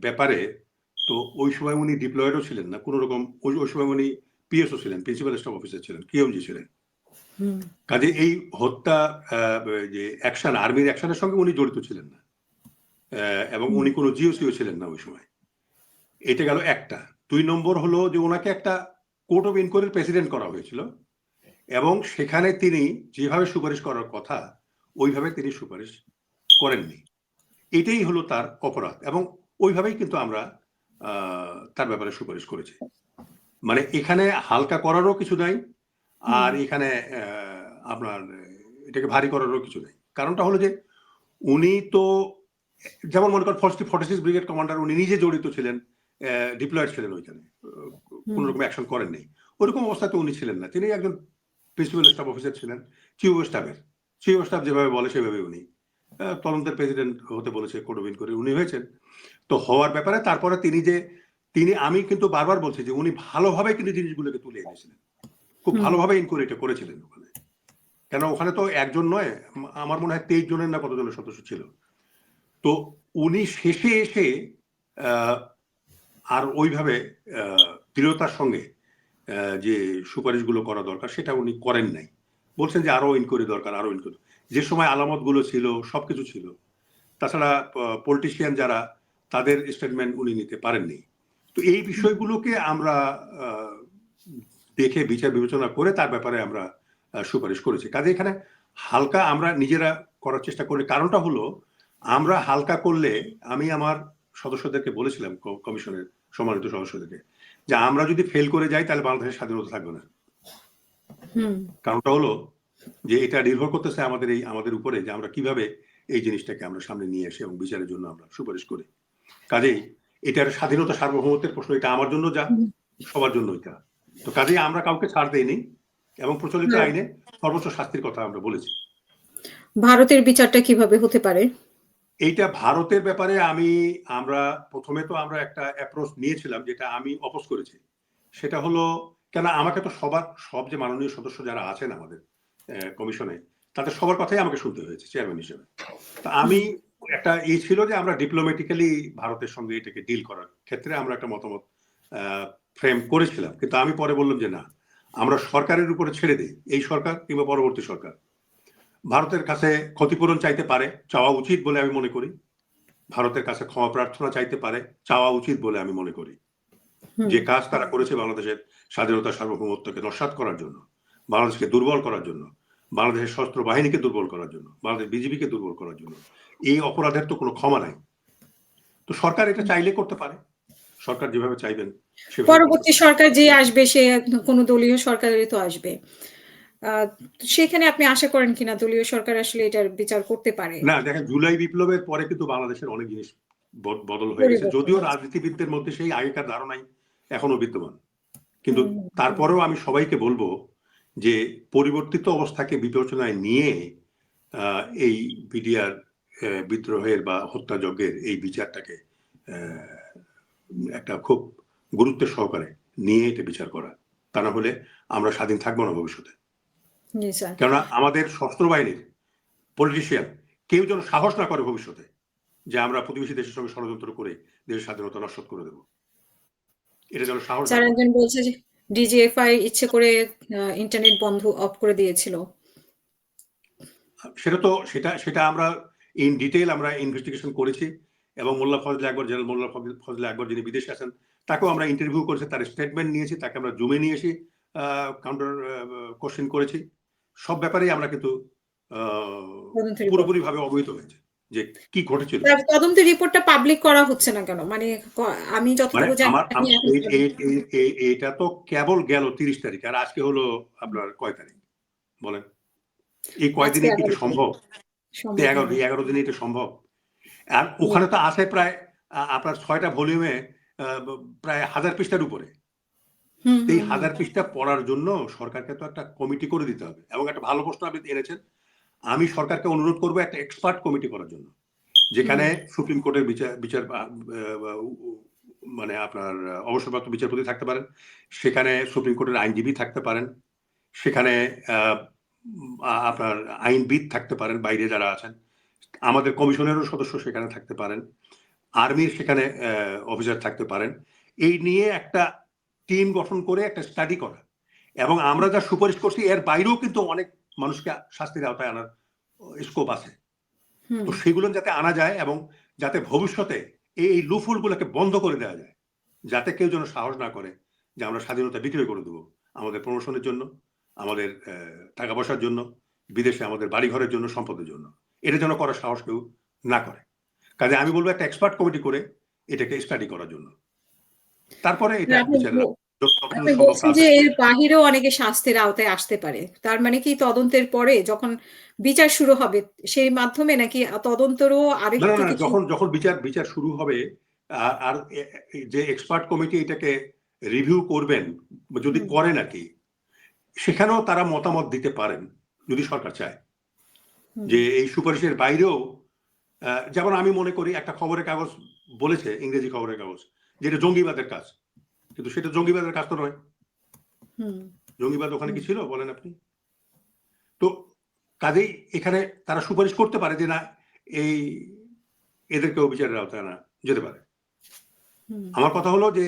ব্যাপারে তো ওই সময় উনি ডিপ্লয়েডও ছিলেন না কোনো রকম, ওই সময় উনি পিএসও ছিলেন, প্রিন্সিপাল স্টাফ অফিসার ছিলেন, কিউএমজি ছিলেন। কাজে এই হত্যা যে অ্যাকশন, আর্মির অ্যাকশনের সঙ্গে উনি জড়িত ছিলেন না, এবং উনি কোনো জিওসিও ছিলেন না ওই সময়। এটা গেল একটা। 2 নম্বর হলো যে ওনাকে একটা কোর্ট অফ ইনকোয়ারির প্রেসিডেন্ট করা হয়েছিল এবং সেখানে তিনি যেভাবে সুপারিশ করার কথা ওইভাবে তিনি সুপারিশ করেননি। এটাই হলো তার অপরাধ এবং ওইভাবেই কিন্তু আমরা তার ব্যাপারে সুপারিশ করেছি। মানে এখানে হালকা করারও কিছু নাই, আর এখানে আপনার এটাকে ভারী করারও কিছু নেই। কারণটা হলো যে উনি তো যেমন মনে করেন 46 ব্রিগেড কমান্ডার, উনি নিজে জড়িত ছিলেন, ডিপ্লয়েড ছিলেন ওইখানে, কোনো রকম অ্যাকশন করেন নাই। ওরকম অবস্থায় তো উনি ছিলেন না, তিনি একজন প্রিন্সিপাল স্টাফ অফিসার ছিলেন, চিফ অফ স্টাফ যেভাবে বলে সেভাবে উনি তদন্তের প্রেসিডেন্ট হতে বলেছে কোর্ট অফ ইনকোয়ারি, উনি হয়েছেন। তো হওয়ার ব্যাপারে তারপরে তিনি আমি কিন্তু বারবার বলছি যে উনি ভালোভাবে কিন্তু জিনিসগুলোকে তুলে এনেছিলেন, খুব ভালোভাবে ইনকোয়ারিটা করেছিলেন ওখানে। কেন ওখানে তো একজন নয়, আমার মনে হয় 23 জনের না কতজনের সদস্য ছিল। তো উনি শেষে এসে আর ওইভাবে দৃঢ়তার সঙ্গে যে সুপারিশগুলো করা দরকার সেটা উনি করেন নাই। বলছেন যে আরো ইনকোয়ারি দরকার, আরো ইনকোয়ারি। যে সময় আলামতগুলো ছিল সবকিছু ছিল, তাছাড়া পলিটিশিয়ান যারা তাদের স্টেটমেন্ট উনি নিতে পারেননি। তো এই বিষয়গুলোকে আমরা দেখে বিচার বিবেচনা করে তার ব্যাপারে আমরা সুপারিশ করেছি। কাজে এখানে হালকা আমরা নিজেরা করার চেষ্টা করি। কারণটা হলো আমরা হালকা করলে, আমি আমার সদস্যদেরকে বলেছিলাম, কমিশনের সম্মানিত সদস্যদেরকে, যে আমরা যদি ফেল করে যাই তাহলে বাংলাদেশের স্বাধীনতা থাকবে না। কারণটা হলো যে এটা নির্ভর করতেছে আমাদের উপরে, যে আমরা কিভাবে এই জিনিসটাকে আমরা সামনে নিয়ে আসি এবং বিচারের জন্য আমরা সুপারিশ করি। কাজেই এটার স্বাধীনতা সার্বভৌমত্বের প্রশ্ন, এটা আমার জন্য যা সবার জন্য এটা। তো কাজেই আমরা কাউকে ছাড় দেইনি এবং প্রচলিত আইনে সর্বোচ্চ শাস্তির কথা আমরা বলেছি। ভারতের বিচারটা কিভাবে হতে পারে? এইটা ভারতের ব্যাপারে আমরা প্রথমে তো আমরা একটা অ্যাপ্রোচ নিয়েছিলাম, যেটা আমি অপোজ করেছি। সেটা হলো, কেন আমাকে তো সব যে মাননীয় সদস্য যারা আছেন আমাদের কমিশনে, তাদের সবার কথাই আমাকে শুনতে হয়েছে চেয়ারম্যান হিসেবে। তা আমি একটা ছিল যে আমরা ডিপ্লোম্যাটিক্যালি ভারতের সঙ্গে এটাকে ডিল করার ক্ষেত্রে আমরা একটা মতামত ফ্রেম করেছিলাম। কিন্তু আমি পরে বললাম যে না, আমরা সরকারের উপরে ছেড়ে দিই, এই সরকার কিংবা পরবর্তী সরকার ভারতের কাছে ক্ষতিপূরণ চাইতে পারে, চাওয়া উচিত বলে আমি মনে করি। ভারতের কাছে ক্ষমা প্রার্থনা চাইতে পারে, চাওয়া উচিত বলে আমি মনে করি। যে কাজ তারা করেছে বাংলাদেশের স্বাধীনতা সার্বভৌমত্বকে নস্যাৎ করার জন্য, বাংলাদেশকে দুর্বল করার জন্য, বাংলাদেশের সশস্ত্র বাহিনীকে দুর্বল করার জন্য, বাংলাদেশ বিজিবিকে দুর্বল করার জন্য, এই অপরাধের তো কোনো ক্ষমা নাই। তো সরকার এটা চাইলে করতে পারে, সরকার যেভাবে চাইবেন পরবর্তী সরকার যে আসবে সে কোন দলীয় সরকারেরই তো আসবে। সেখানে আপনি আশা করেন কিনা দলীয় সরকার আসলে এটার বিচার করতে পারে? না, দেখেন জুলাই বিপ্লবের পরে কিন্তু বাংলাদেশের অনেক জিনিস বদল হয়ে গেছে, যদিও রাজনীতিবিদদের মধ্যে সেই আগেকার ধারণাই এখনো বিদ্যমান। কিন্তু তারপরেও আমি সবাইকে বলবো যে পরিবর্তিত অবস্থাকে বিবেচনায় নিয়ে এই বিডিআর বিদ্রোহের বা হত্যাযজ্ঞের এই বিচারটাকে একটা খুব গুরুত্বের সহকারে নিয়ে এটা বিচার করা। তা না হলে আমরা স্বাধীন থাকবো না ভবিষ্যতে। কেননা আমাদের সশস্ত্র বাহিনীর পলিটিশিয়ান কেউ যেন সাহস না করে ভবিষ্যতে যে আমরা প্রতিবেশী দেশের সঙ্গে ষড়যন্ত্র করে দেশের স্বাধীনতা নস্যাৎ করে দেব। এটা যেন সাহস না করে। বলছে যে ডিজিএফআই ইচ্ছে করে ইন্টারনেট বন্ধ অফ করে দিয়েছিল। সেটা আমরা ইন ডিটেইল আমরা ইনভেস্টিগেশন করেছি এবং মোল্লা ফজলে আকবর, জেনারেল মোল্লা ফজলে আকবর যিনি বিদেশে আছেন, তাকেও আমরা ইন্টারভিউ করেছি, তার স্টেটমেন্ট নিয়েছি, তাকে আমরা জুমে নিয়ে এসে কাউন্টার কোশ্চেন করেছি। সব ব্যাপারেই আমরা কিন্তু পুরোপুরি ভাবে অবহিত হয়েছে যে কি ঘটেছিল। তদন্তের রিপোর্টটা পাবলিক করা হচ্ছে না কেন? মানে আমি যতটুকু জানি এটা তো কেবল গেল 30 তারিখ, আর আজকে হলো আপনার কয় তারিখ বলেন? এই কয়দিনে কি এটা সম্ভব? 11 দিনে এটা সম্ভব? আর ওখানে তো আছে প্রায় আপনার 6টা ভলিউমে প্রায় 1000 পৃষ্ঠার উপরে। এই 1000 পৃষ্ঠা পড়ার জন্য সরকারকে তো একটা কমিটি করে দিতে হবে। এবং একটা ভালো প্রশ্ন আপনি এনেছেন, আমি সরকারকে অনুরোধ করবো একটা এক্সপার্ট কমিটি করার জন্য, যেখানে সুপ্রিম কোর্টের বিচার মানে আপনার অবসরপ্রাপ্ত বিচারপতি থাকতে পারেন, সেখানে সুপ্রিম কোর্টের আইনজীবী থাকতে পারেন, সেখানে আপনার আইনবিদ থাকতে পারেন, বাইরে যারা আছেন, আমাদের কমিশনেরও সদস্য সেখানে থাকতে পারেন, আর্মির সেখানে অফিসার থাকতে পারেন। এই নিয়ে একটা টিম গঠন করে একটা স্টাডি করা, এবং আমরা যা সুপারিশ করছি এর বাইরেও কিন্তু অনেক মানুষকে শাস্তির আওতায় আনার স্কোপ আছে। তো সেগুলো যাতে আনা যায় এবং যাতে ভবিষ্যতে এই লুফুল গুলোকে বন্ধ করে দেওয়া যায়, যাতে কেউ যেন সাহস না করে যে আমরা স্বাধীনতা বিক্রয় করে দেবো আমাদের প্রমোশনের জন্য, আমাদের টাকা পয়সার জন্য, বিদেশে আমাদের বাড়িঘরের জন্য, সম্পদের জন্য। এটা যেন করার সাহস কেউ না করে। কাজে আমি বলবো একটা এক্সপার্ট কমিটি করে এটাকে স্টাডি করার জন্য, তারপরে এটা আপনি বলছেন যে এর বাহিরেও অনেকে শাস্তির আওতায় আসতে পারে। তার মানে কি তদন্তের পরে যখন বিচার শুরু হবে সেই মাধ্যমে, নাকি তদন্তেরও আরেকটু কিছু? যখন বিচার শুরু হবে, আর যে এক্সপার্ট কমিটি এটাকে রিভিউ করবেন, যদি করেন আর কি, সেখানেও তারা মতামত দিতে পারেন যদি সরকার চায় যে এই সুপারিশের বাইরেও, যেমন আমি মনে করি একটা খবরের কাগজ বলেছে, ইংরেজি খবরের কাগজ, যেটা জঙ্গিবাদের কাজ, কিন্তু সেটা জঙ্গিবাদের কাজ তো নয়। জঙ্গিবাদ ওখানে কি ছিল বলেন আপনি? তো কাজেই এখানে তারা সুপারিশ করতে পারে যে না, এই এদেরকেও বিচারের আওতায় আনা যেতে পারে। আমার কথা হলো যে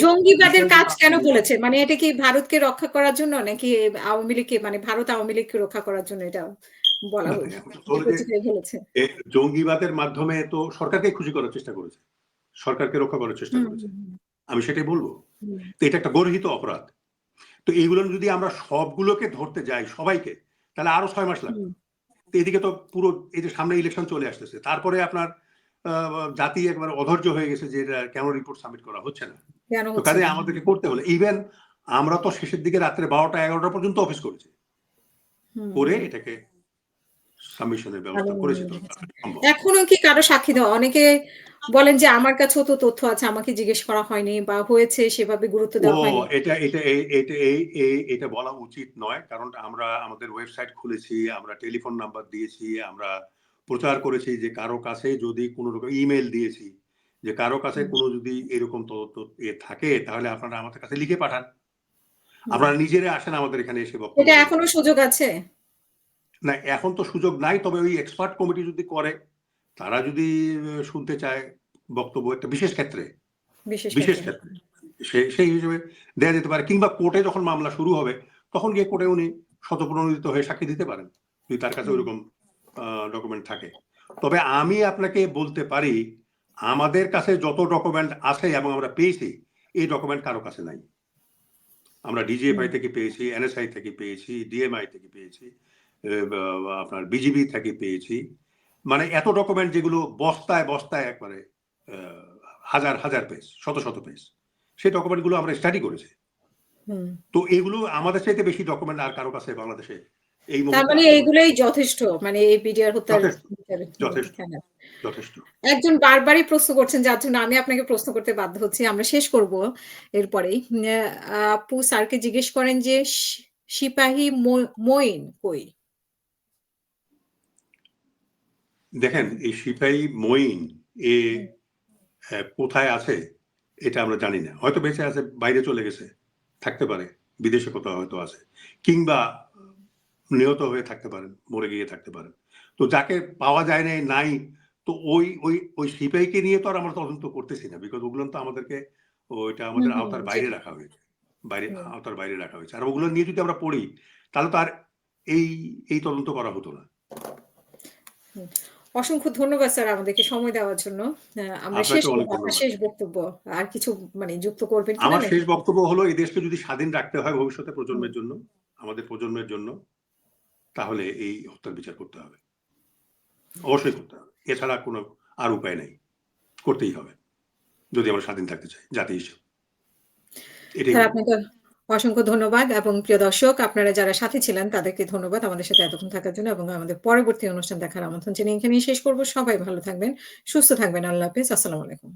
জঙ্গিবাদের কাজ কেন বলেছে? মানে এটা কি ভারতকে রক্ষা করার জন্য, নাকি আওয়ামী লীগকে, মানে ভারত আওয়ামী লীগকে রক্ষা করার জন্য এটা বলা হয়েছে? জঙ্গিবাদের মাধ্যমে তো সরকারকে খুশি করার চেষ্টা করেছে, সরকারকে রক্ষা করার চেষ্টা করেছে, আমি সেটাই বলবো। তো এটা একটা গর্হিত অপরাধ। তো এইগুলো যদি আমরা সবগুলোকে ধরতে যাই সবাইকে, তাহলে আরো 6 মাস লাগবে। তো এদিকে তো পুরো এই যে সামনে ইলেকশন চলে আসতেছে, তারপরে আপনার জাতি একবার অধৈর্য হয়ে গেছে যে কেন রিপোর্ট সাবমিট করা হচ্ছে না। তো কাজে আমাদেরকে করতে হলে, ইভেন আমরা তো শেষের দিকে রাত্রে 12টা 11টা পর্যন্ত অফিস করেছি, করে এটাকে সাবমিশনের ব্যবস্থা করেছি। এখনো কি কারো সাক্ষী দেওয়া? অনেকে বলেন যে আমার কাছেও তো তথ্য আছে, আমাকে জিজ্ঞেস করা হয়নি বা হয়েছে সেভাবে গুরুত্ব দেওয়া হয়নি। এটা বলা উচিত নয়, কারণ আমরা আমাদের ওয়েবসাইট খুলেছি, আমরা টেলিফোন নাম্বার দিয়েছি, আমরা প্রচার করেছি যে কারো কাছে যদি কোনো রকম ইমেল দিয়েছি যে কারো কাছে কোনো যদি এরকম তথ্য থাকে তাহলে আপনারা আমাদের কাছে লিখে পাঠান, আপনারা নিজেরা আসেন আমাদের এখানে এসে বক্তব্য। এটা এখনো সুযোগ আছে? না, এখন তো সুযোগ নাই, তবে ওই এক্সপার্ট কমিটি যদি করে, তারা যদি শুনতে চায় বক্তব্য একটা বিশেষ ক্ষেত্রে সেই হিসেবে দেয়া যেতে পারে, কিংবা কোর্টে যখন মামলা শুরু হবে তখন গিয়ে কোর্টে উনি স্বতঃপ্রণোদিত হয়ে সাক্ষী দিতে পারেন যদি তার কাছে ওইরকম ডকুমেন্ট থাকে। তবে আমি আপনাকে বলতে পারি আমাদের কাছে যত ডকুমেন্ট আছে এবং আমরা পেয়েছি, এই ডকুমেন্ট কারো কাছে নাই। আমরা ডিজিএফআই থেকে পেয়েছি, এনএসআই থেকে পেয়েছি, ডিএমআই থেকে পেয়েছি, আপনার বিজিবি থেকে পেয়েছি, মানে এত ডকুমেন্ট যেগুলো বস্তায় বস্তায় একবারে হাজার হাজার পেজ, শত শত পেজ, সেই ডকুমেন্টগুলো আমরা স্টাডি করেছি। তো এগুলো আমাদের চাইতে বেশি ডকুমেন্ট আর কারো কাছে বাংলাদেশে এই মুহূর্তে, তার মানে এইগুলাই যথেষ্ট, মানে এই বিডিআর হত্যার যথেষ্ট। একজন বারবারই প্রশ্ন করছেন, যার জন্য আমি আপনাকে প্রশ্ন করতে বাধ্য হচ্ছি। আমরা শেষ করব এরপরেই। আপু স্যারকে জিজ্ঞেস করেন যে সিপাহী মঈন কই? দেখেন, এই সিপাহী মঈন কোথায় আছে এটা আমরা জানি না। হয়তো বেঁচে আছে, বাইরে চলে গেছে, থাকতে পারে, বিদেশে কোথাও হয়তো আছে, কিংবা নিহত হয়ে থাকতে পারেন, মরে গিয়ে থাকতে পারেন। তো যাকে পাওয়া যায় নাই, তো ওই সিপাহীকে নিয়ে তো আর আমরা তদন্ত করতেছি না, বিকজ ওগুলো তো আমাদেরকে ওইটা আমাদের আওতার বাইরে রাখা হয়েছে, আওতার বাইরে রাখা হয়েছে। আর ওগুলো নিয়ে যদি আমরা পড়ি তাহলে তো আর এই তদন্ত করা হতো না। অসংখ্য ধন্যবাদ স্যার আমাদেরকে সময় দেওয়ার জন্য। আমরা শেষ বক্তব্য আর কিছু মানে যুক্ত করবেন কিনা? আমার শেষ বক্তব্য হলো, এই দেশকে যদি স্বাধীন রাখতে হয় ভবিষ্যতে প্রজন্মের জন্য, আমাদের প্রজন্মের জন্য, তাহলে এই হত্যার বিচার করতে হবে, অবশ্যই করতে হবে। এছাড়া কোনো আর উপায় নেই, করতেই হবে যদি আমরা স্বাধীন থাকতে চাই জাতি হিসেবে। আপনাকে অসংখ্য ধন্যবাদ, এবং প্রিয় দর্শক আপনারা যারা সাথে ছিলেন তাদেরকে ধন্যবাদ আমাদের সাথে এতক্ষণ থাকার জন্য, এবং আমাদের পরবর্তী অনুষ্ঠান দেখার আমন্ত্রণ জানিয়ে এখানেই শেষ করব। সবাই ভালো থাকবেন, সুস্থ থাকবেন। আল্লাহ হাফেজ। আসসালামু আলাইকুম।